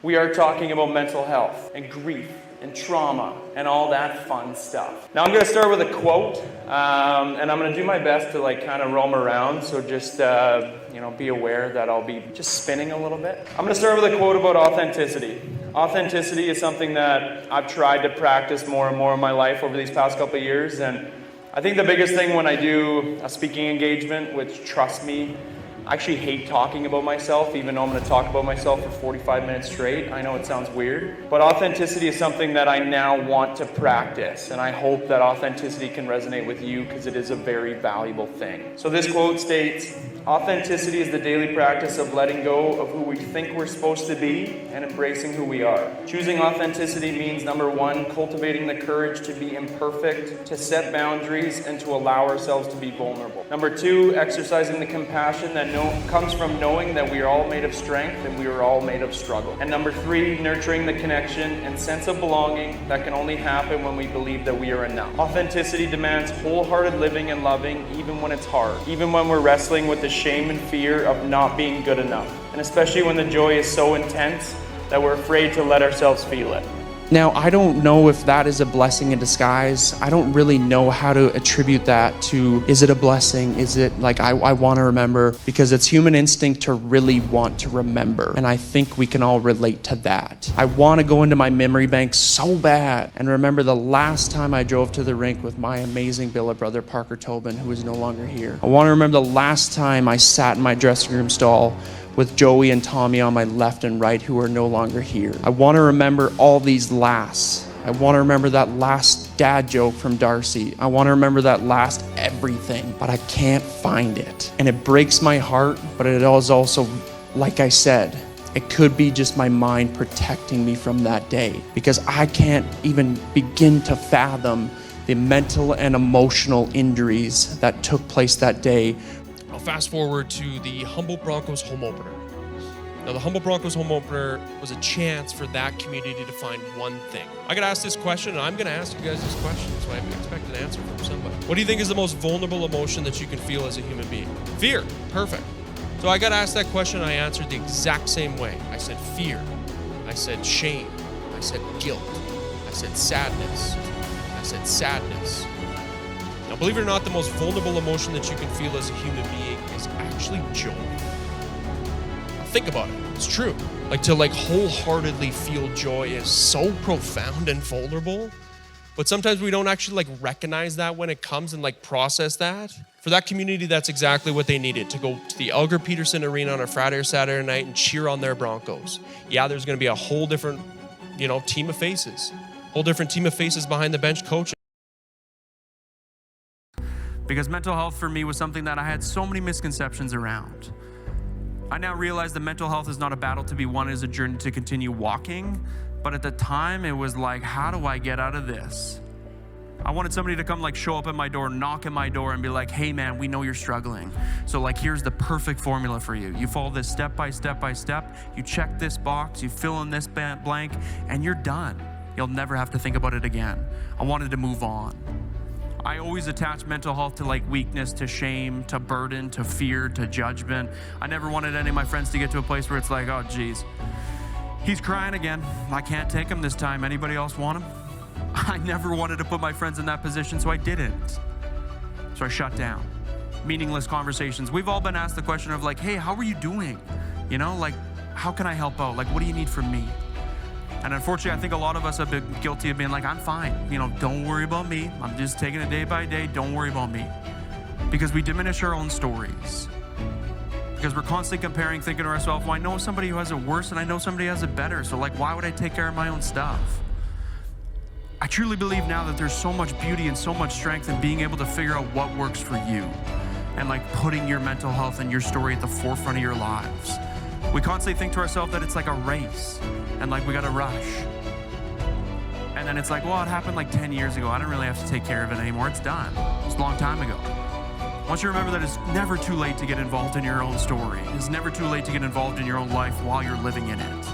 We are talking about mental health and grief and trauma and all that fun stuff. Now I'm going to start with a quote, and I'm going to do my best to kind of roam around, so just be aware that I'll be just spinning a little bit. I'm going to start with a quote about authenticity. Authenticity is something that I've tried to practice more and more in my life over these past couple of years, and I think the biggest thing when I do a speaking engagement, which, trust me, I actually hate talking about myself, even though I'm going to talk about myself for 45 minutes straight. I know it sounds weird, but authenticity is something that I now want to practice, and I hope that authenticity can resonate with you because it is a very valuable thing. So this quote states, "Authenticity is the daily practice of letting go of who we think we're supposed to be and embracing who we are. Choosing authenticity means, number one, cultivating the courage to be imperfect, to set boundaries, and to allow ourselves to be vulnerable. Number two, exercising the compassion that comes from knowing that we are all made of strength and we are all made of struggle. And number three, nurturing the connection and sense of belonging that can only happen when we believe that we are enough. Authenticity demands wholehearted living and loving, even when it's hard, even when we're wrestling with the shame and fear of not being good enough, and especially when the joy is so intense that we're afraid to let ourselves feel it." Now, I don't know if that is a blessing in disguise. I don't really know how to attribute that to, is it a blessing? Is it I want to remember? Because it's human instinct to really want to remember. And I think we can all relate to that. I want to go into my memory bank so bad and remember the last time I drove to the rink with my amazing billet brother, Parker Tobin, who is no longer here. I want to remember the last time I sat in my dressing room stall with Joey and Tommy on my left and right, who are no longer here. I want to remember all these lasts. I want to remember that last dad joke from Darcy. I want to remember that last everything, but I can't find it. And it breaks my heart, but it is also, like I said, it could be just my mind protecting me from that day, because I can't even begin to fathom the mental and emotional injuries that took place that day. I'll fast forward to the Humboldt Broncos home opener. Now, the Humboldt Broncos home opener was a chance for that community to find one thing. I got asked this question, and I'm going to ask you guys this question, so I expect an answer from somebody. What do you think is the most vulnerable emotion that you can feel as a human being? Fear. Perfect. So I got asked that question, and I answered the exact same way. I said fear. I said shame. I said guilt. I said sadness. I said sadness. Now, believe it or not, the most vulnerable emotion that you can feel as a human being is actually joy. Think about it. It's true. To wholeheartedly feel joy is so profound and vulnerable, but sometimes we don't actually recognize that when it comes and process that. For that community, that's exactly what they needed, to go to the Elgar Peterson Arena on a Friday or Saturday night and cheer on their Broncos. Yeah, there's going to be a whole different, team of faces. Whole different team of faces behind the bench coaching. Because mental health for me was something that I had so many misconceptions around. I now realize that mental health is not a battle to be won, it is a journey to continue walking. But at the time, it was how do I get out of this? I wanted somebody to come show up at my door, knock at my door and be like, "Hey man, we know you're struggling. So here's the perfect formula for you. You follow this step by step by step, you check this box, you fill in this blank, and you're done. You'll never have to think about it again." I wanted to move on. I always attached mental health to weakness, to shame, to burden, to fear, to judgment. I never wanted any of my friends to get to a place where it's "Oh geez, he's crying again. I can't take him this time. Anybody else want him?" I never wanted to put my friends in that position, so I didn't. So I shut down. Meaningless conversations. We've all been asked the question of "Hey, how are you doing? How can I help out? What do you need from me?" And unfortunately, I think a lot of us have been guilty of being "I'm fine. Don't worry about me. I'm just taking it day by day. Don't worry about me." Because we diminish our own stories. Because we're constantly comparing, thinking to ourselves, "Well, I know somebody who has it worse and I know somebody who has it better. So why would I take care of my own stuff?" I truly believe now that there's so much beauty and so much strength in being able to figure out what works for you. And putting your mental health and your story at the forefront of your lives. We constantly think to ourselves that it's a race. And we gotta rush. And then it's well, it happened 10 years ago. I don't really have to take care of it anymore. It's done. It's a long time ago. Once you remember that it's never too late to get involved in your own story. It's never too late to get involved in your own life while you're living in it.